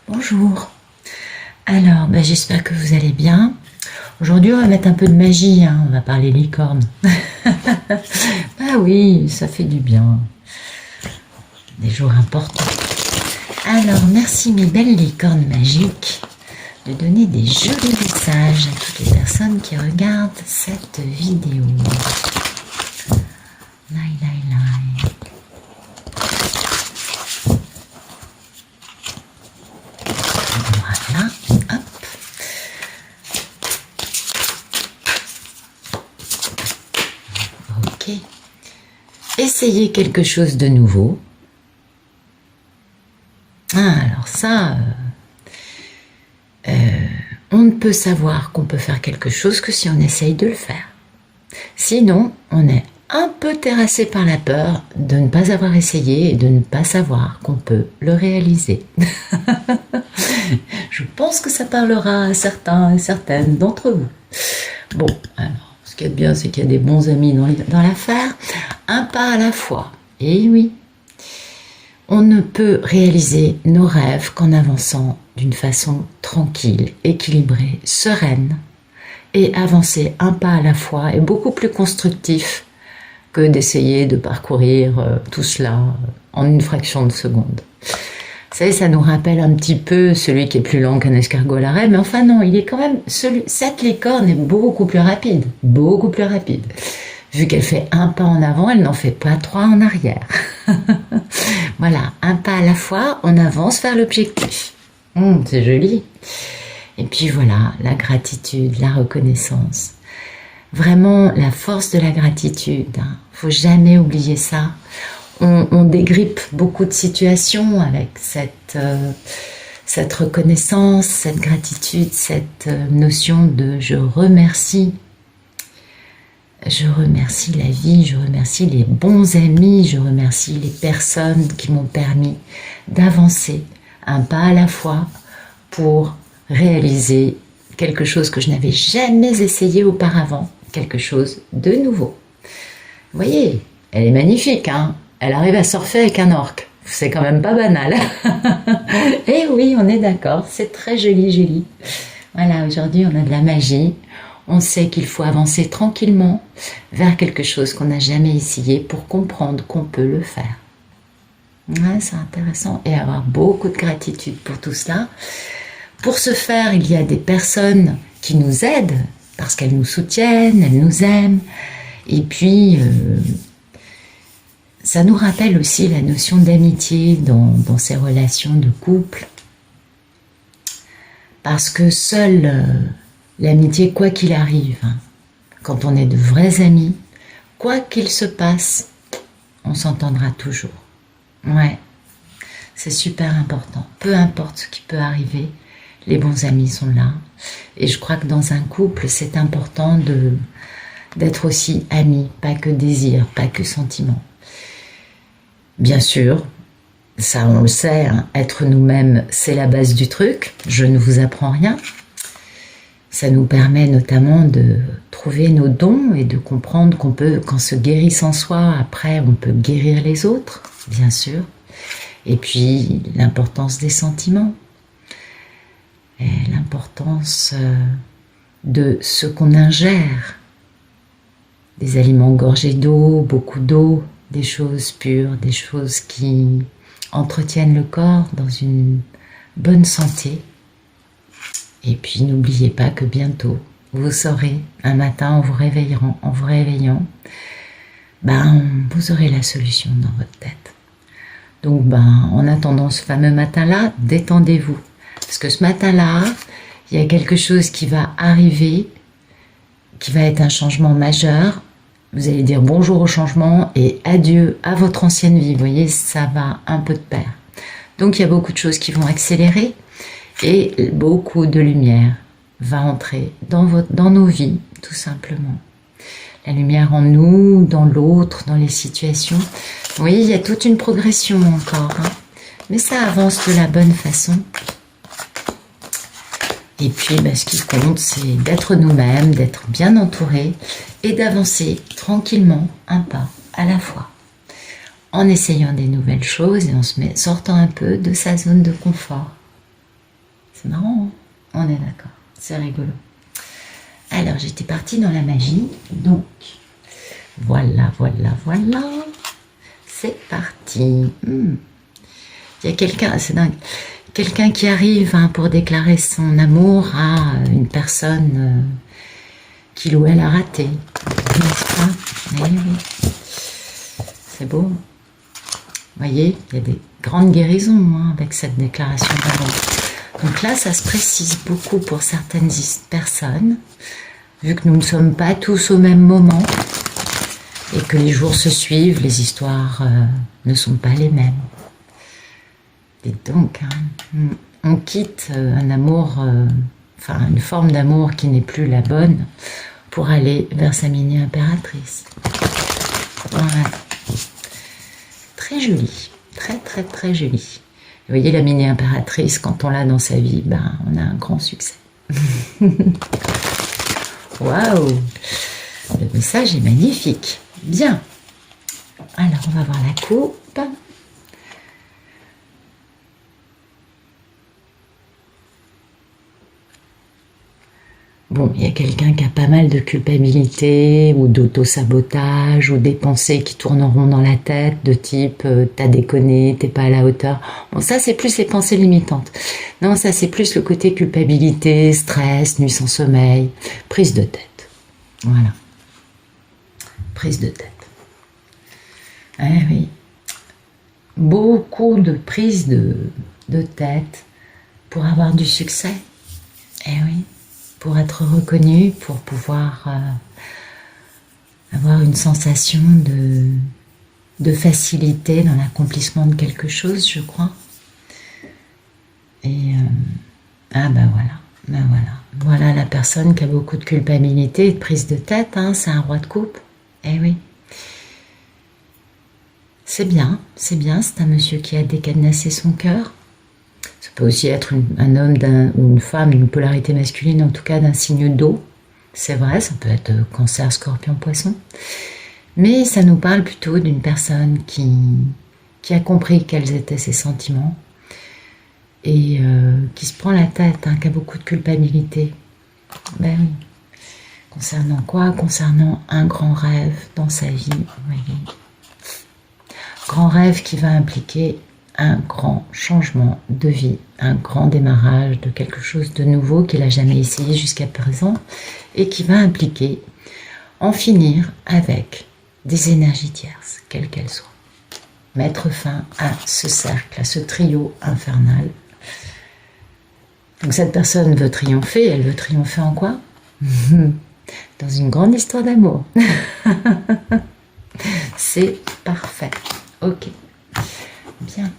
Bonjour. Alors, j'espère que vous allez bien. Aujourd'hui, on va mettre un peu de magie, hein. On va parler licorne. Ah oui, ça fait du bien. Des jours importants. Alors, merci mes belles licornes magiques de donner des jolis messages à toutes les personnes qui regardent cette vidéo. Lai, lai, lai. Voilà, hop. Ok. Essayez quelque chose de nouveau. Alors ça, on ne peut savoir qu'on peut faire quelque chose que si on essaye de le faire. Sinon, on est un peu terrassé par la peur de ne pas avoir essayé et de ne pas savoir qu'on peut le réaliser. Je pense que ça parlera à certains et certaines d'entre vous. Bon, alors, ce qui est bien, c'est qu'il y a des bons amis dans l'affaire. Un pas à la fois. Et oui, on ne peut réaliser nos rêves qu'en avançant d'une façon tranquille, équilibrée, sereine. Et avancer un pas à la fois est beaucoup plus constructif que d'essayer de parcourir tout cela en une fraction de seconde. Vous savez, ça nous rappelle un petit peu celui qui est plus lent qu'un escargot à l'arrêt, mais enfin non, il est quand même cette licorne est beaucoup plus rapide, beaucoup plus rapide. Vu qu'elle fait un pas en avant, elle n'en fait pas trois en arrière. Voilà, un pas à la fois, on avance vers l'objectif. C'est joli. Et puis voilà, la gratitude, la reconnaissance. Vraiment, la force de la gratitude. Faut jamais oublier ça. On dégrippe beaucoup de situations avec cette reconnaissance, cette gratitude, cette notion de je remercie. Je remercie la vie, je remercie les bons amis, je remercie les personnes qui m'ont permis d'avancer un pas à la fois pour réaliser quelque chose que je n'avais jamais essayé auparavant, quelque chose de nouveau. Vous voyez, elle est magnifique, hein? Elle arrive à surfer avec un orque. C'est quand même pas banal. Et oui, on est d'accord, c'est très joli, joli. Voilà, aujourd'hui on a de la magie. On sait qu'il faut avancer tranquillement vers quelque chose qu'on n'a jamais essayé pour comprendre qu'on peut le faire. Ouais, c'est intéressant. Et avoir beaucoup de gratitude pour tout cela. Pour ce faire, il y a des personnes qui nous aident parce qu'elles nous soutiennent, elles nous aiment. Et puis, ça nous rappelle aussi la notion d'amitié dans ces relations de couple. Parce que seule l'amitié, quoi qu'il arrive, quand on est de vrais amis, quoi qu'il se passe, on s'entendra toujours. Ouais, c'est super important. Peu importe ce qui peut arriver, les bons amis sont là. Et je crois que dans un couple, c'est important d'être aussi amis, pas que désir, pas que sentiment. Bien sûr, ça on le sait, être nous-mêmes, c'est la base du truc. Je ne vous apprends rien. Ça nous permet notamment de trouver nos dons et de comprendre qu'on peut, qu'en se guérissant soi, après on peut guérir les autres, bien sûr. Et puis l'importance des sentiments, et l'importance de ce qu'on ingère, des aliments gorgés d'eau, beaucoup d'eau, des choses pures, des choses qui entretiennent le corps dans une bonne santé. Et puis n'oubliez pas que bientôt, vous saurez, un matin en vous réveillant, vous aurez la solution dans votre tête. Donc en attendant ce fameux matin-là, détendez-vous. Parce que ce matin-là, il y a quelque chose qui va arriver, qui va être un changement majeur. Vous allez dire bonjour au changement et adieu à votre ancienne vie. Vous voyez, ça va un peu de pair. Donc il y a beaucoup de choses qui vont accélérer. Et beaucoup de lumière va entrer dans nos vies, tout simplement. La lumière en nous, dans l'autre, dans les situations. Vous voyez, il y a toute une progression encore. Mais ça avance de la bonne façon. Et puis, ce qui compte, c'est d'être nous-mêmes, d'être bien entourés et d'avancer tranquillement, un pas à la fois. en essayant des nouvelles choses et en sortant un peu de sa zone de confort. C'est marrant, hein? On est d'accord, c'est rigolo. Alors, j'étais partie dans la magie, donc voilà, c'est parti. Il y a quelqu'un, c'est dingue, quelqu'un qui arrive pour déclarer son amour à une personne qu'il ou elle a raté, n'est-ce pas? Oui. C'est beau. Vous voyez, il y a des grandes guérisons avec cette déclaration d'amour. Donc là, ça se précise beaucoup pour certaines personnes, vu que nous ne sommes pas tous au même moment et que les jours se suivent, les histoires ne sont pas les mêmes. Et donc, on quitte un amour, une forme d'amour qui n'est plus la bonne pour aller vers sa mini-impératrice. Voilà. Très jolie, très jolie. Vous voyez, la mini-impératrice, quand on l'a dans sa vie, on a un grand succès. Waouh! Le message est magnifique. Bien. Alors, on va voir la coupe. Bon, il y a quelqu'un qui a pas mal de culpabilité ou d'auto-sabotage ou des pensées qui tourneront dans la tête de type t'as déconné, t'es pas à la hauteur. Bon, ça c'est plus les pensées limitantes. Non, ça c'est plus le côté culpabilité, stress, nuit sans sommeil, prise de tête. Voilà. Prise de tête. Eh oui. Beaucoup de prises de tête pour avoir du succès. Eh oui. Pour être reconnu, pour pouvoir avoir une sensation de facilité dans l'accomplissement de quelque chose, je crois. Et voilà la personne qui a beaucoup de culpabilité et de prise de tête, c'est un roi de coupe. Eh oui. C'est bien, c'est un monsieur qui a décadenassé son cœur. Ça peut aussi être un homme ou une femme, une polarité masculine, en tout cas d'un signe d'eau. C'est vrai, ça peut être Cancer, Scorpion, Poisson. Mais ça nous parle plutôt d'une personne qui a compris quels étaient ses sentiments et qui se prend la tête, qui a beaucoup de culpabilité. Ben oui. Concernant quoi? Concernant un grand rêve dans sa vie. Oui. Grand rêve qui va impliquer un grand changement de vie, un grand démarrage de quelque chose de nouveau qu'il n'a jamais essayé jusqu'à présent et qui va impliquer en finir avec des énergies tierces, quelles qu'elles soient. Mettre fin à ce cercle, à ce trio infernal. Donc cette personne veut triompher, elle veut triompher en quoi? Dans une grande histoire d'amour. C'est parfait. Ok. Bien.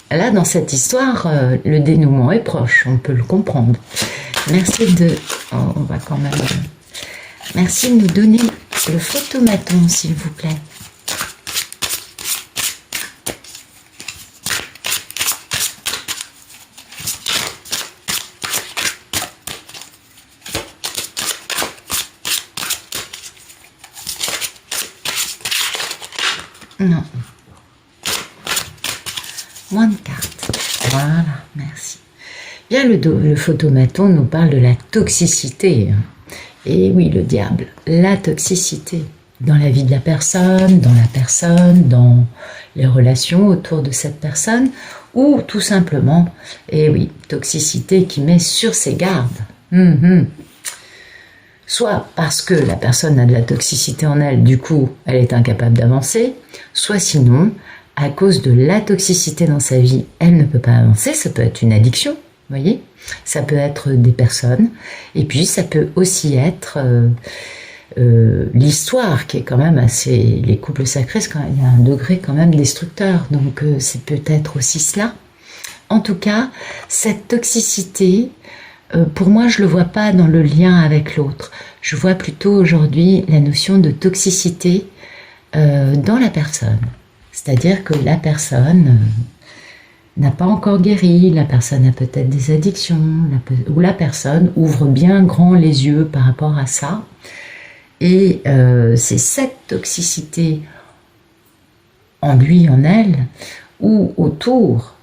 Là, dans cette histoire, le dénouement est proche, on peut le comprendre. Merci de... on va quand même... merci de nous donner le photomaton, s'il vous plaît. Non. Moins de cartes. Voilà, merci. Bien, le photomaton nous parle de la toxicité. Et oui, le diable, la toxicité dans la vie de la personne, dans les relations autour de cette personne, ou tout simplement, et oui, toxicité qui met sur ses gardes. Soit parce que la personne a de la toxicité en elle, du coup, elle est incapable d'avancer, soit sinon, à cause de la toxicité dans sa vie, elle ne peut pas avancer. Ça peut être une addiction, vous voyez, ça peut être des personnes, et puis ça peut aussi être l'histoire qui est quand même assez... Les couples sacrés, il y a un degré quand même destructeur, donc c'est peut-être aussi cela. En tout cas, cette toxicité... pour moi, je ne le vois pas dans le lien avec l'autre. Je vois plutôt aujourd'hui la notion de toxicité dans la personne. C'est-à-dire que la personne n'a pas encore guéri, la personne a peut-être des addictions, ou la personne ouvre bien grand les yeux par rapport à ça. Et c'est cette toxicité en lui, en elle, ou autour,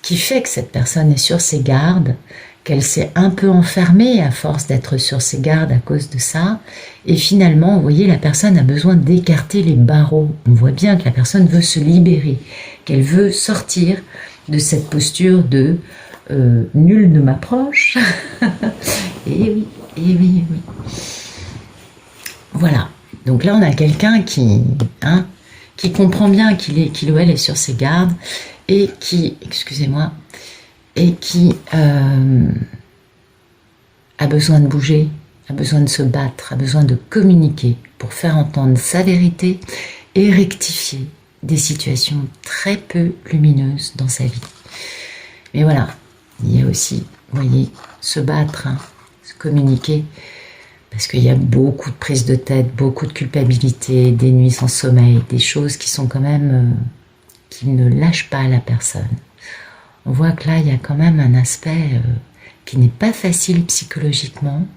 qui fait que cette personne est sur ses gardes, qu'elle s'est un peu enfermée à force d'être sur ses gardes à cause de ça. Et finalement, vous voyez, la personne a besoin d'écarter les barreaux. On voit bien que la personne veut se libérer, qu'elle veut sortir de cette posture de nul ne m'approche. Et oui, et oui, et oui. Voilà. Donc là, on a quelqu'un qui comprend bien qu'il ou elle est sur ses gardes et qui, excusez-moi, et qui a besoin de bouger, a besoin de se battre, a besoin de communiquer pour faire entendre sa vérité et rectifier des situations très peu lumineuses dans sa vie. Mais voilà, il y a aussi, vous voyez, se battre, se communiquer, parce qu'il y a beaucoup de prises de tête, beaucoup de culpabilité, des nuits sans sommeil, des choses qui sont quand même, qui ne lâchent pas la personne. On voit que là, il y a quand même un aspect qui n'est pas facile psychologiquement.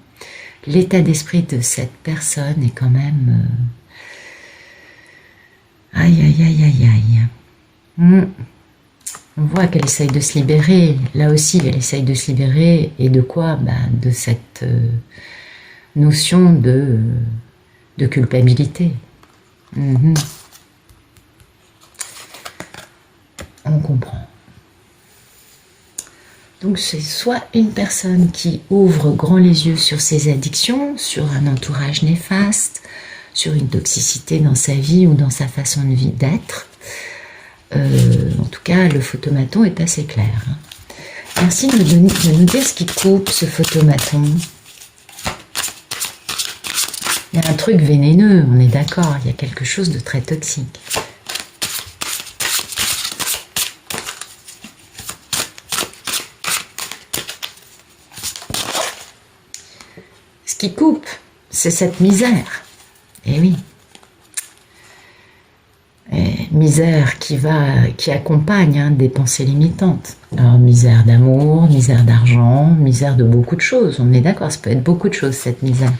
L'état d'esprit de cette personne est quand même... aïe, aïe, aïe, aïe, aïe. On voit qu'elle essaye de se libérer. Là aussi, elle essaye de se libérer. Et de quoi? De cette notion de culpabilité. On comprend. Donc c'est soit une personne qui ouvre grand les yeux sur ses addictions, sur un entourage néfaste, sur une toxicité dans sa vie ou dans sa façon de vie d'être. En tout cas, le photomaton est assez clair. Merci de nous dire ce qui coupe ce photomaton. Il y a un truc vénéneux, on est d'accord, il y a quelque chose de très toxique. Ce qui coupe, c'est cette misère. Eh oui. Misère qui accompagne des pensées limitantes. Alors, misère d'amour, misère d'argent, misère de beaucoup de choses. On est d'accord, ça peut être beaucoup de choses, cette misère.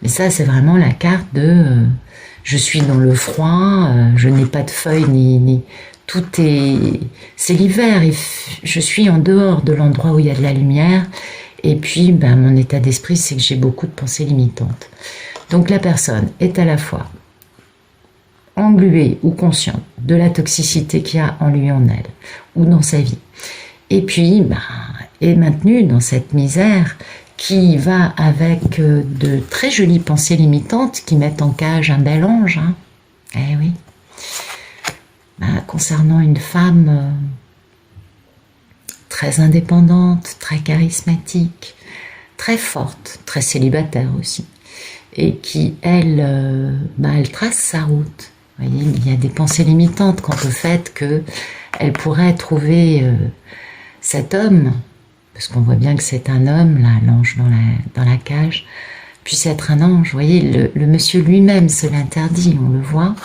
Mais ça, c'est vraiment la carte de je suis dans le froid, je n'ai pas de feuilles, ni tout est... C'est l'hiver, et je suis en dehors de l'endroit où il y a de la lumière. Et puis, mon état d'esprit, c'est que j'ai beaucoup de pensées limitantes. Donc, la personne est à la fois engluée ou consciente de la toxicité qu'il y a en lui, en elle, ou dans sa vie. Et puis, est maintenue dans cette misère qui va avec de très jolies pensées limitantes qui mettent en cage un bel ange. Eh oui. Concernant une femme très indépendante, très charismatique, très forte, très célibataire aussi, et qui, elle trace sa route. Vous voyez, il y a des pensées limitantes quant au fait qu'elle pourrait trouver cet homme, parce qu'on voit bien que c'est un homme, là, l'ange dans la cage, puisse être un ange. Vous voyez, le monsieur lui-même se l'interdit, on le voit.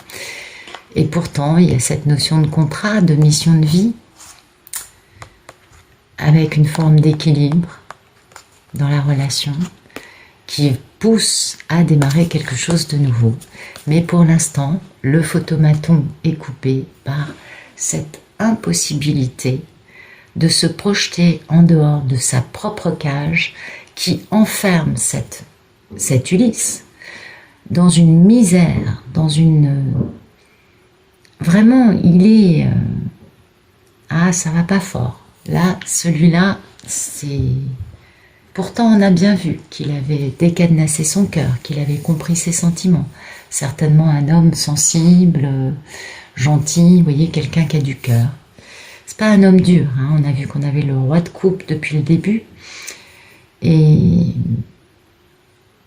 Et pourtant, il y a cette notion de contrat, de mission de vie, avec une forme d'équilibre dans la relation, qui pousse à démarrer quelque chose de nouveau. Mais pour l'instant, le photomaton est coupé par cette impossibilité de se projeter en dehors de sa propre cage qui enferme cette Ulysse dans une misère, dans une... Vraiment, il est... ça va pas fort. Là, celui-là, c'est... Pourtant, on a bien vu qu'il avait décadenassé son cœur, qu'il avait compris ses sentiments. Certainement un homme sensible, gentil, vous voyez, quelqu'un qui a du cœur. C'est pas un homme dur, on a vu qu'on avait le roi de coupe depuis le début. Et...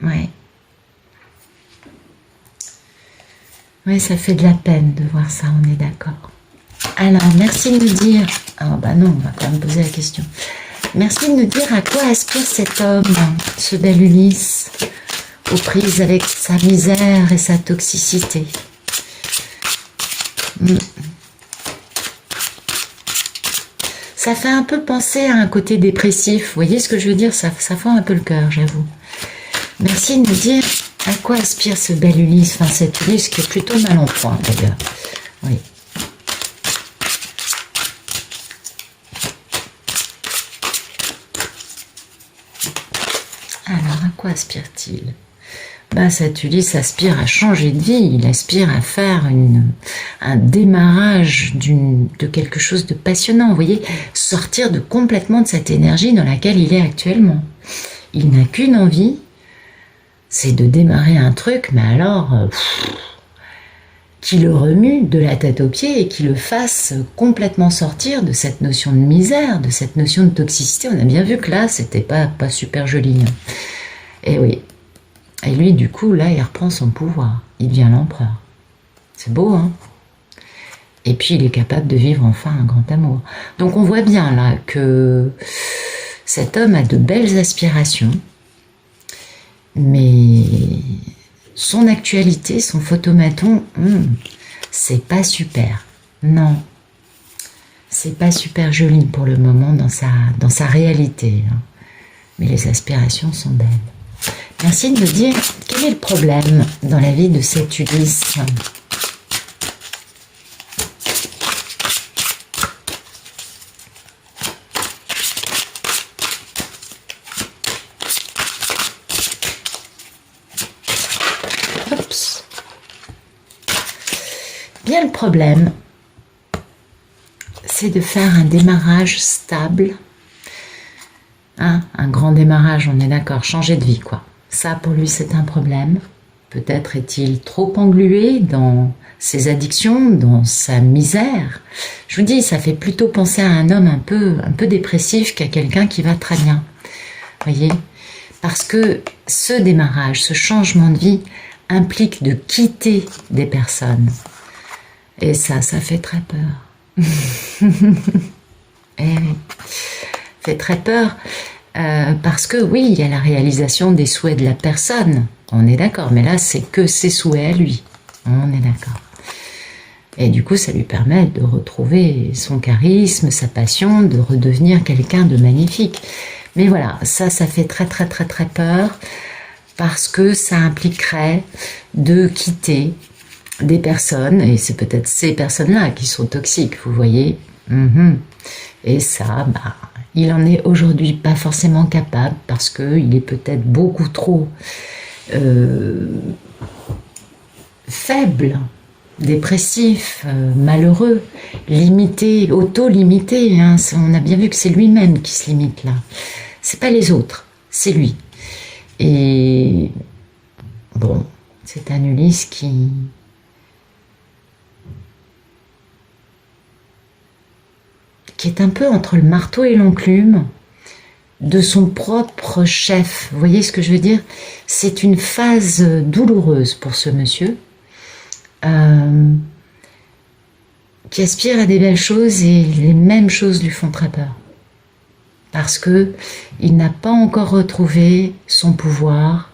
ouais. Ouais, ça fait de la peine de voir ça, on est d'accord. Alors, merci de nous dire... non, on va quand même poser la question. Merci de nous dire à quoi aspire cet homme, ce bel Ulysse, aux prises avec sa misère et sa toxicité. Ça fait un peu penser à un côté dépressif. Vous voyez ce que je veux dire? Ça fend un peu le cœur, j'avoue. Merci de nous dire à quoi aspire ce bel Ulysse, cet Ulysse qui est plutôt mal en point d'ailleurs. Oui, Alors, à quoi aspire-t-il? Bah, cet Ulysse aspire à changer de vie, il aspire à faire un démarrage de quelque chose de passionnant, vous voyez, sortir complètement de cette énergie dans laquelle il est actuellement. Il n'a qu'une envie, c'est de démarrer un truc, mais alors, qui le remue de la tête aux pieds et qui le fasse complètement sortir de cette notion de misère, de cette notion de toxicité. On a bien vu que là, c'était pas super joli. Hein. Et oui. Et lui, du coup, là, il reprend son pouvoir. Il devient l'empereur. C'est beau, hein? Et puis, il est capable de vivre enfin un grand amour. Donc, on voit bien, là, que cet homme a de belles aspirations, mais son actualité, son photomaton, c'est pas super. Non. C'est pas super joli pour le moment dans sa réalité. Hein. Mais les aspirations sont belles. Merci de me dire quel est le problème dans la vie de cet Ulysse. Oups. Bien, le problème, c'est de faire un démarrage stable. Hein, un grand démarrage, on est d'accord, changer de vie, quoi. Ça, pour lui, c'est un problème. Peut-être est-il trop englué dans ses addictions, dans sa misère. Je vous dis, ça fait plutôt penser à un homme un peu dépressif qu'à quelqu'un qui va très bien. Voyez ? Parce que ce démarrage, ce changement de vie implique de quitter des personnes. Et ça fait très peur. Et fait très peur. Parce que oui, il y a la réalisation des souhaits de la personne, on est d'accord, mais là c'est que ses souhaits à lui, on est d'accord. Et du coup ça lui permet de retrouver son charisme, sa passion, de redevenir quelqu'un de magnifique. Mais voilà, ça fait très peur, parce que ça impliquerait de quitter des personnes, et c'est peut-être ces personnes-là qui sont toxiques, vous voyez. Et ça, il en est aujourd'hui pas forcément capable parce qu'il est peut-être beaucoup trop faible, dépressif, malheureux, limité, auto-limité. Hein. On a bien vu que c'est lui-même qui se limite là. C'est pas les autres, c'est lui. Et bon, c'est un Ulysse qui est un peu entre le marteau et l'enclume de son propre chef. Vous voyez ce que je veux dire? C'est une phase douloureuse pour ce monsieur qui aspire à des belles choses et les mêmes choses lui font très peur. Parce que il n'a pas encore retrouvé son pouvoir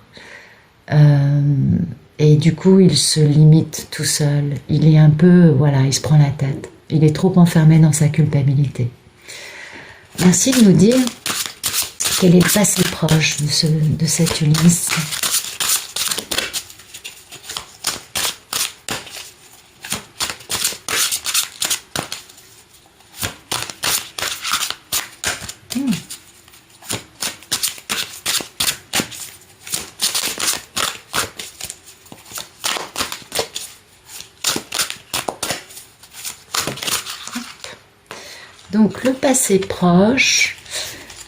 et du coup il se limite tout seul. Il est un peu, voilà, il se prend la tête. Il est trop enfermé dans sa culpabilité. Merci de nous dire quel est le passé proche de cet Ulysse. Donc le passé proche,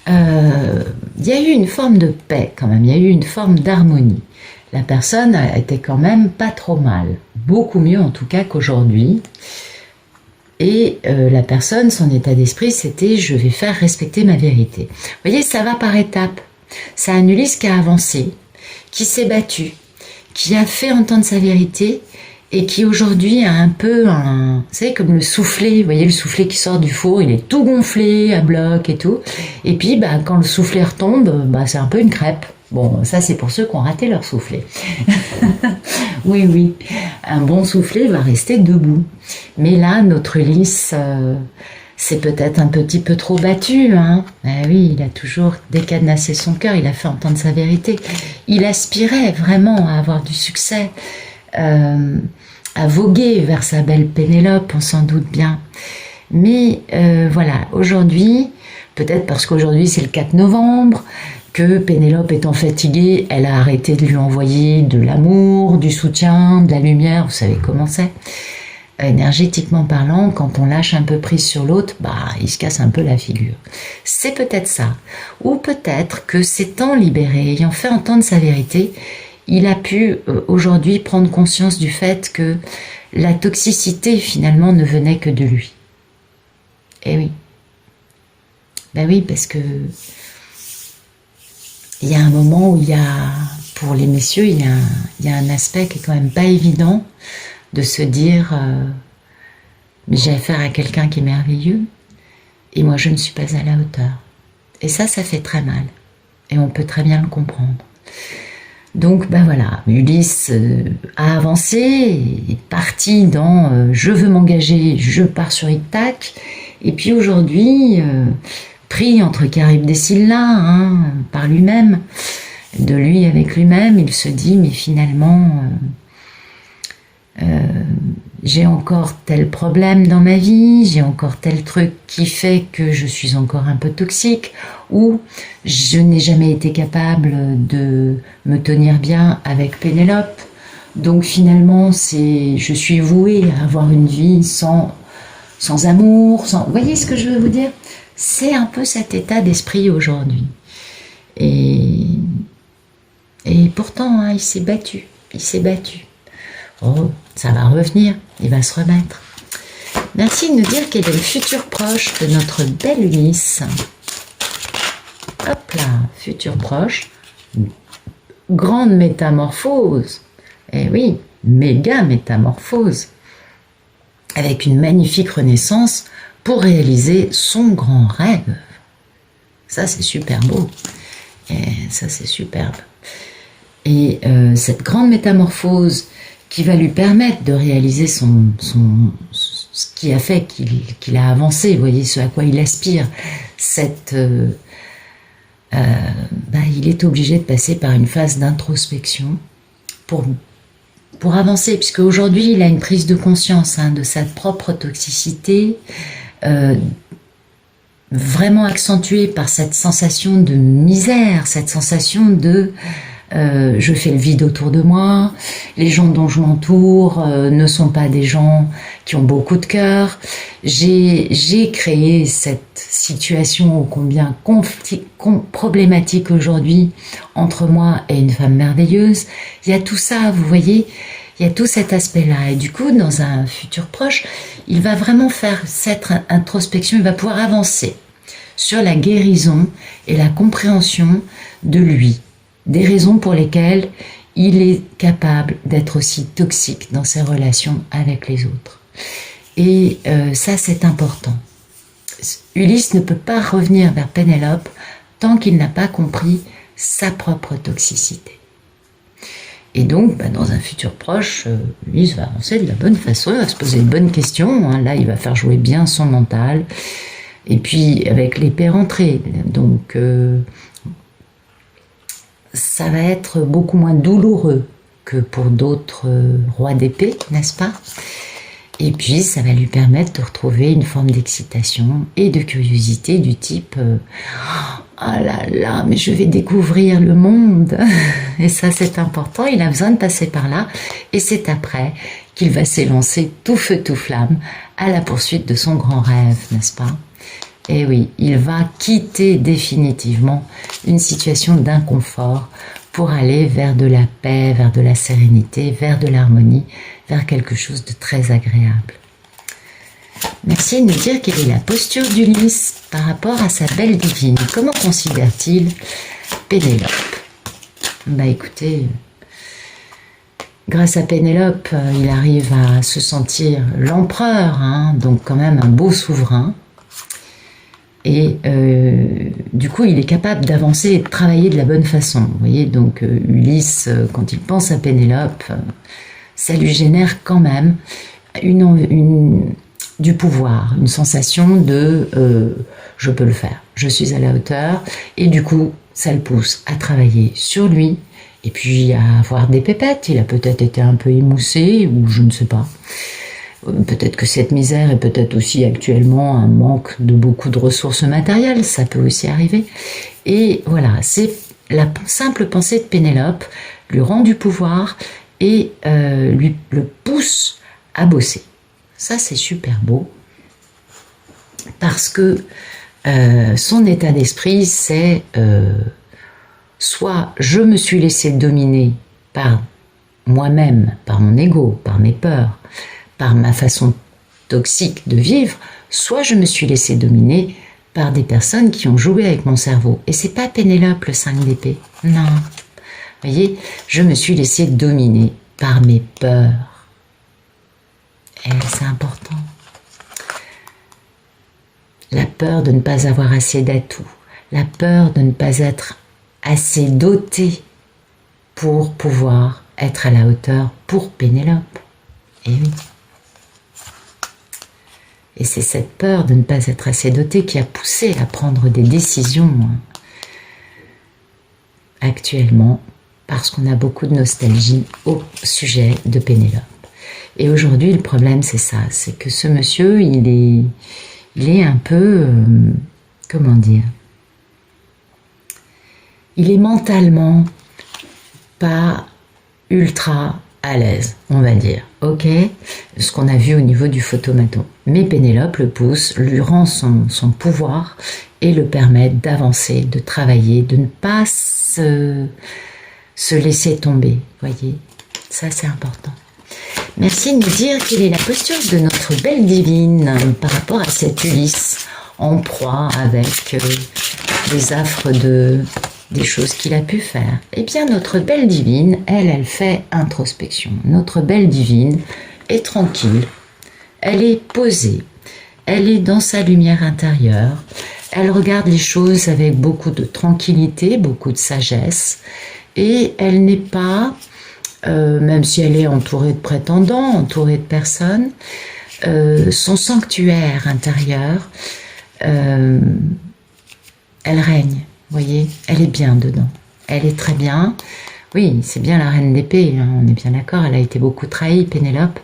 il y a eu une forme de paix quand même, il y a eu une forme d'harmonie. La personne a été quand même pas trop mal, beaucoup mieux en tout cas qu'aujourd'hui. Et la personne, son état d'esprit, c'était « je vais faire respecter ma vérité ». Vous voyez, ça va par étapes. C'est un Ulysse qui a avancé, qui s'est battu, qui a fait entendre sa vérité et qui aujourd'hui a un peu vous savez, comme le soufflet, vous voyez le soufflet qui sort du four, il est tout gonflé à bloc et tout. Et puis, quand le soufflet retombe, c'est un peu une crêpe. Bon, ça c'est pour ceux qui ont raté leur soufflet. Oui, un bon soufflet va rester debout. Mais là, notre Ulysse, c'est peut-être un petit peu trop battu. Hein. Oui, il a toujours décadenassé son cœur, il a fait entendre sa vérité. Il aspirait vraiment à avoir du succès. À voguer vers sa belle Pénélope, on s'en doute bien. Mais voilà, aujourd'hui, peut-être parce qu'aujourd'hui c'est le 4 novembre, que Pénélope étant fatiguée, elle a arrêté de lui envoyer de l'amour, du soutien, de la lumière, vous savez comment c'est. Énergétiquement parlant, quand on lâche un peu prise sur l'autre, bah, il se casse un peu la figure. C'est peut-être ça. Ou peut-être que s'étant libéré, ayant fait entendre sa vérité, il a pu aujourd'hui prendre conscience du fait que la toxicité finalement ne venait que de lui. Eh oui. Ben oui, parce que il y a un moment où il y a, pour les messieurs, il y a un aspect qui est quand même pas évident de se dire mais j'ai affaire à quelqu'un qui est merveilleux et moi je ne suis pas à la hauteur. Et ça fait très mal. Et on peut très bien le comprendre. Donc ben voilà, Ulysse a avancé, est parti dans je veux m'engager, je pars sur Ithaque. Et puis aujourd'hui, pris entre Charybde et Scylla, par lui-même, de lui avec lui-même, il se dit mais finalement j'ai encore tel problème dans ma vie, j'ai encore tel truc qui fait que je suis encore un peu toxique, ou je n'ai jamais été capable de me tenir bien avec Pénélope, donc finalement je suis vouée à avoir une vie sans amour, vous voyez ce que je veux vous dire? C'est un peu cet état d'esprit aujourd'hui. Et pourtant, il s'est battu. Oh, ça va revenir, il va se remettre. Merci de nous dire quel est le futur proche de notre belle Ulysse. Hop là, futur proche. Grande métamorphose. Eh oui, méga métamorphose. Avec une magnifique renaissance pour réaliser son grand rêve. Ça, c'est super beau. Et ça, c'est superbe. Et cette grande métamorphose qui va lui permettre de réaliser ce qui a fait qu'il a avancé, vous voyez, ce à quoi il aspire, il est obligé de passer par une phase d'introspection pour avancer, puisque aujourd'hui il a une prise de conscience de sa propre toxicité, vraiment accentuée par cette sensation de misère, cette sensation de je fais le vide autour de moi, les gens dont je m'entoure ne sont pas des gens qui ont beaucoup de cœur. J'ai créé cette situation ô combien problématique aujourd'hui entre moi et une femme merveilleuse. Il y a tout ça, vous voyez, il y a tout cet aspect-là. Et du coup, dans un futur proche, il va vraiment faire cette introspection, il va pouvoir avancer sur la guérison et la compréhension de lui, des raisons pour lesquelles il est capable d'être aussi toxique dans ses relations avec les autres. Et ça, c'est important. Ulysse ne peut pas revenir vers Pénélope tant qu'il n'a pas compris sa propre toxicité. Et donc, dans un futur proche, Ulysse va avancer de la bonne façon, il va se poser les bonnes questions. Là, il va faire jouer bien son mental. Et puis, avec l'épée rentrée, donc ça va être beaucoup moins douloureux que pour d'autres rois d'épée, n'est-ce pas? Et puis, ça va lui permettre de retrouver une forme d'excitation et de curiosité du type oh là là, mais je vais découvrir le monde. Et ça, c'est important, il a besoin de passer par là. Et c'est après qu'il va s'élancer tout feu, tout flamme à la poursuite de son grand rêve, n'est-ce pas? Et oui, il va quitter définitivement une situation d'inconfort pour aller vers de la paix, vers de la sérénité, vers de l'harmonie, vers quelque chose de très agréable. Merci de nous dire quelle est la posture d'Ulysse par rapport à sa belle divine. Comment considère-t-il Pénélope? Écoutez, grâce à Pénélope, il arrive à se sentir l'empereur, donc quand même un beau souverain. Et du coup, il est capable d'avancer et de travailler de la bonne façon. Vous voyez, donc Ulysse, quand il pense à Pénélope, ça lui génère quand même du pouvoir, une sensation de je peux le faire, je suis à la hauteur. Et du coup, ça le pousse à travailler sur lui et puis à avoir des pépettes. Il a peut-être été un peu émoussé ou je ne sais pas. Peut-être que cette misère est peut-être aussi actuellement un manque de beaucoup de ressources matérielles, ça peut aussi arriver. Et voilà, c'est la simple pensée de Pénélope lui rend du pouvoir et lui le pousse à bosser. Ça, c'est super beau parce que son état d'esprit, c'est soit je me suis laissé dominer par moi-même, par mon ego, par mes peurs, par ma façon toxique de vivre, soit je me suis laissé dominer par des personnes qui ont joué avec mon cerveau. Et c'est pas Pénélope le 5 d'épée. Non. Vous voyez, je me suis laissé dominer par mes peurs. Et c'est important. La peur de ne pas avoir assez d'atouts. La peur de ne pas être assez doté pour pouvoir être à la hauteur pour Pénélope. Et oui. Et c'est cette peur de ne pas être assez doté qui a poussé à prendre des décisions actuellement, parce qu'on a beaucoup de nostalgie au sujet de Pénélope. Et aujourd'hui, le problème, c'est ça, c'est que ce monsieur, il est un peu, comment dire, il est mentalement pas ultra à l'aise, on va dire, ok, ce qu'on a vu au niveau du photomaton. Mais Pénélope le pousse, lui rend son pouvoir et le permet d'avancer, de travailler, de ne pas se laisser tomber, voyez, ça c'est important. Merci de nous dire quelle est la posture de notre belle divine par rapport à cette Ulysse en proie avec les affres des choses qu'il a pu faire. Eh bien, notre belle divine, elle fait introspection. Notre belle divine est tranquille, elle est posée, elle est dans sa lumière intérieure, elle regarde les choses avec beaucoup de tranquillité, beaucoup de sagesse, et elle n'est pas, même si elle est entourée de prétendants, entourée de personnes, son sanctuaire intérieur, elle règne. Vous voyez, elle est bien dedans. Elle est très bien. Oui, c'est bien la reine d'épée, hein, on est bien d'accord. Elle a été beaucoup trahie, Pénélope.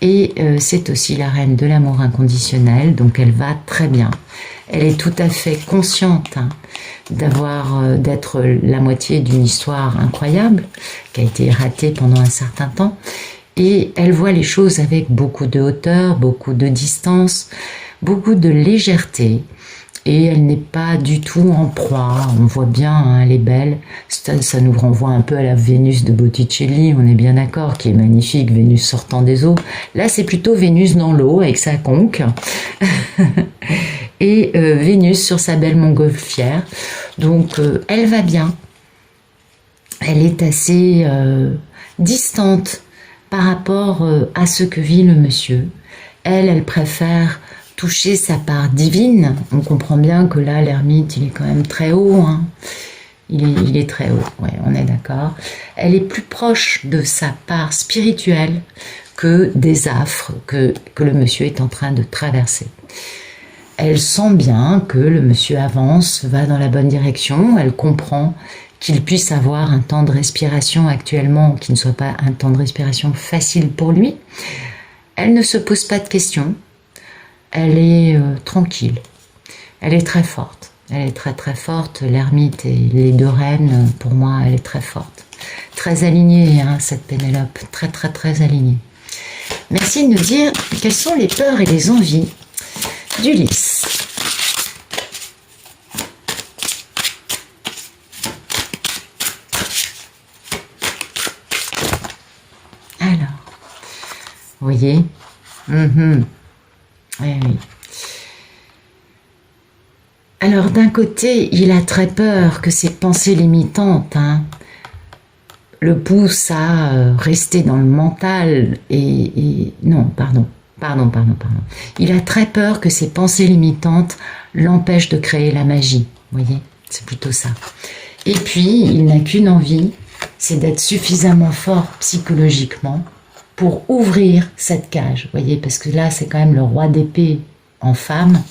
Et c'est aussi la reine de l'amour inconditionnel, donc elle va très bien. Elle est tout à fait consciente hein, d'être la moitié d'une histoire incroyable, qui a été ratée pendant un certain temps. Et elle voit les choses avec beaucoup de hauteur, beaucoup de distance, beaucoup de légèreté. Et elle n'est pas du tout en proie, on voit bien, hein, elle est belle, ça nous renvoie un peu à la Vénus de Botticelli, on est bien d'accord, qui est magnifique, Vénus sortant des eaux. Là c'est plutôt Vénus dans l'eau avec sa conque, et Vénus sur sa belle montgolfière, donc elle va bien, elle est assez distante par rapport à ce que vit le monsieur, elle préfère toucher sa part divine. On comprend bien que là, l'ermite, il est quand même très haut. Hein. Il est très haut, ouais, on est d'accord. Elle est plus proche de sa part spirituelle que des affres que le monsieur est en train de traverser. Elle sent bien que le monsieur avance, va dans la bonne direction. Elle comprend qu'il puisse avoir un temps de respiration actuellement, qui ne soit pas un temps de respiration facile pour lui. Elle ne se pose pas de questions. Elle est tranquille, elle est très forte, elle est très très forte, l'ermite et les deux reines, pour moi, elle est très forte. Très alignée, hein, cette Pénélope, très très très alignée. Merci de nous dire quelles sont les peurs et les envies d'Ulysse. Alors, vous voyez, oui, oui. Alors d'un côté, il a très peur que ces pensées limitantes le poussent à rester dans le mental et... Non, pardon. Il a très peur que ces pensées limitantes l'empêchent de créer la magie. Vous voyez, c'est plutôt ça. Et puis, il n'a qu'une envie, c'est d'être suffisamment fort psychologiquement pour ouvrir cette cage, vous voyez, parce que là, c'est quand même le roi d'épée en femme.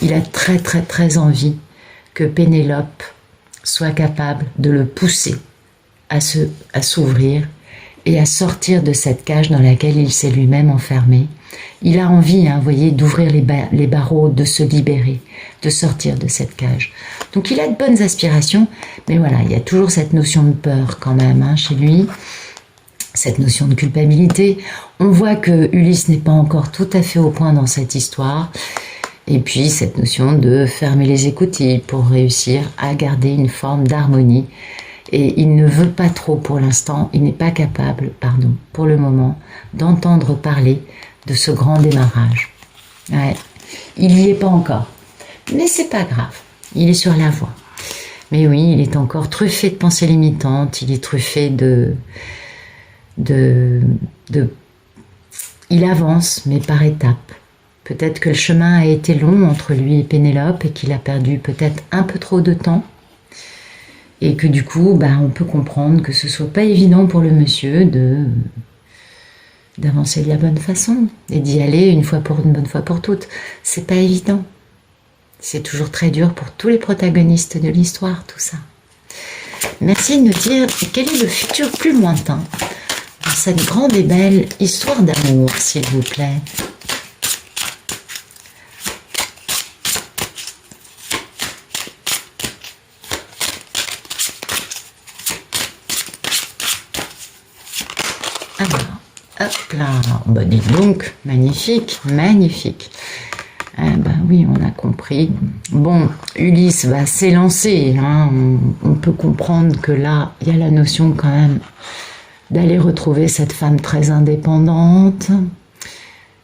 Il a très, très, très envie que Pénélope soit capable de le pousser à s'ouvrir et à sortir de cette cage dans laquelle il s'est lui-même enfermé Il a envie, hein, vous voyez, d'ouvrir les barreaux, de se libérer, de sortir de cette cage. Donc il a de bonnes aspirations, mais voilà, il y a toujours cette notion de peur quand même, hein, chez lui, cette notion de culpabilité. On voit que Ulysse n'est pas encore tout à fait au point dans cette histoire. Et puis cette notion de fermer les écoutilles pour réussir à garder une forme d'harmonie. Et il ne veut pas trop pour l'instant, il n'est pas capable, pardon, pour le moment, d'entendre parler de ce grand démarrage. Ouais, il n'y est pas encore. Mais c'est pas grave, il est sur la voie. Mais oui, il est encore truffé de pensées limitantes, il est truffé il avance, mais par étapes. Peut-être que le chemin a été long entre lui et Pénélope et qu'il a perdu peut-être un peu trop de temps. Et que du coup, on peut comprendre que ce soit pas évident pour le monsieur d'avancer de la bonne façon et d'y aller une bonne fois pour toutes. C'est pas évident. C'est toujours très dur pour tous les protagonistes de l'histoire, tout ça. Merci de nous dire quel est le futur plus lointain dans cette grande et belle histoire d'amour, s'il vous plaît. Alors, hop là, dites donc, magnifique, magnifique. Oui, on a compris. Bon, Ulysse va s'élancer, hein. On peut comprendre que là, il y a la notion quand même d'aller retrouver cette femme très indépendante,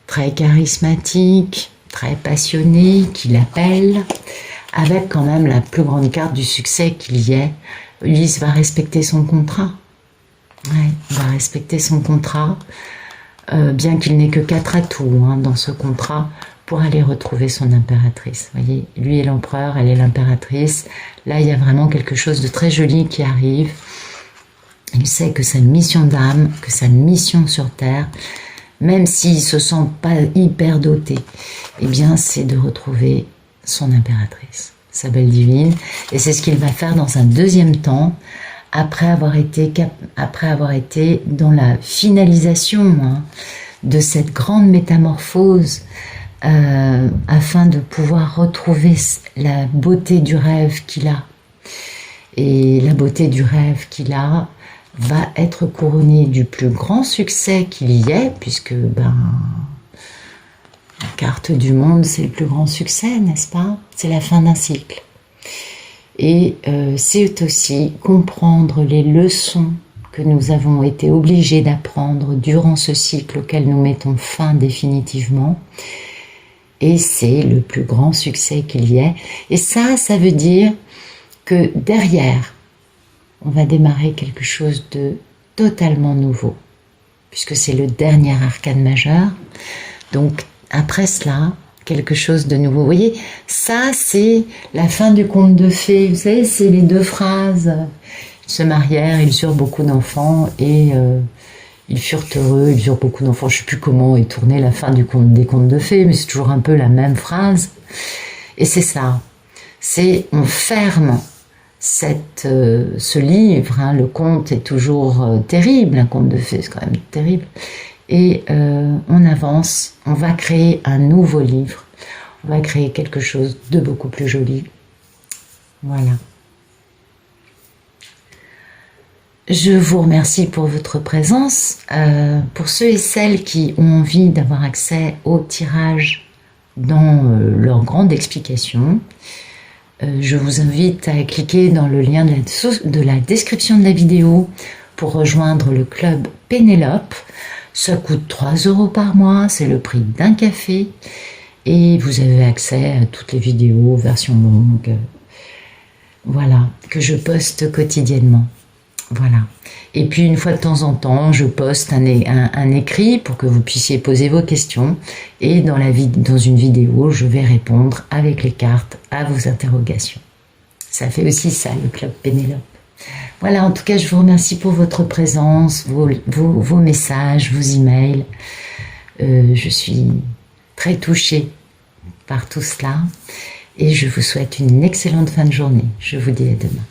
très charismatique, très passionnée, qui l'appelle, avec quand même la plus grande carte du succès qu'il y ait. Ulysse va respecter son contrat. Ouais, il va respecter son contrat, bien qu'il n'ait que 4 atouts, hein, dans ce contrat pour aller retrouver son impératrice. Vous voyez, lui est l'empereur, elle est l'impératrice. Là, il y a vraiment quelque chose de très joli qui arrive. Il sait que sa mission d'âme, que sa mission sur Terre, même s'il ne se sent pas hyper doté, eh bien, c'est de retrouver son impératrice, sa belle divine. Et c'est ce qu'il va faire dans un deuxième temps, après avoir été dans la finalisation, hein, de cette grande métamorphose, afin de pouvoir retrouver la beauté du rêve qu'il a. Et la beauté du rêve qu'il a va être couronnée du plus grand succès qu'il y ait, puisque la carte du monde, c'est le plus grand succès, n'est-ce pas? C'est la fin d'un cycle. Et c'est aussi comprendre les leçons que nous avons été obligés d'apprendre durant ce cycle auquel nous mettons fin définitivement. Et c'est le plus grand succès qu'il y ait. Et ça veut dire que derrière, on va démarrer quelque chose de totalement nouveau, puisque c'est le dernier arcane majeur. Donc après cela, quelque chose de nouveau. Vous voyez, ça c'est la fin du conte de fées. Vous savez, c'est les 2 phrases. Ils se marièrent, ils eurent beaucoup d'enfants et ils furent heureux, ils eurent beaucoup d'enfants. Je ne sais plus comment est tournée la fin des contes de fées, mais c'est toujours un peu la même phrase. Et c'est ça. C'est on ferme ce livre, hein. Le conte est toujours terrible, un conte de fées c'est quand même terrible. Et on avance, on va créer un nouveau livre, on va créer quelque chose de beaucoup plus joli. Voilà. Je vous remercie pour votre présence. Pour ceux et celles qui ont envie d'avoir accès au tirage dans leur grande explication, je vous invite à cliquer dans le lien de la description de la vidéo pour rejoindre le club Pénélope. Ça coûte 3 € par mois, c'est le prix d'un café et vous avez accès à toutes les vidéos, version longue, voilà, que je poste quotidiennement. Voilà. Et puis une fois de temps en temps, je poste un écrit pour que vous puissiez poser vos questions et dans une vidéo, je vais répondre avec les cartes à vos interrogations. Ça fait aussi ça, le club Pénélope. Voilà, en tout cas, je vous remercie pour votre présence, vos messages, vos emails. Je suis très touchée par tout cela et je vous souhaite une excellente fin de journée. Je vous dis à demain.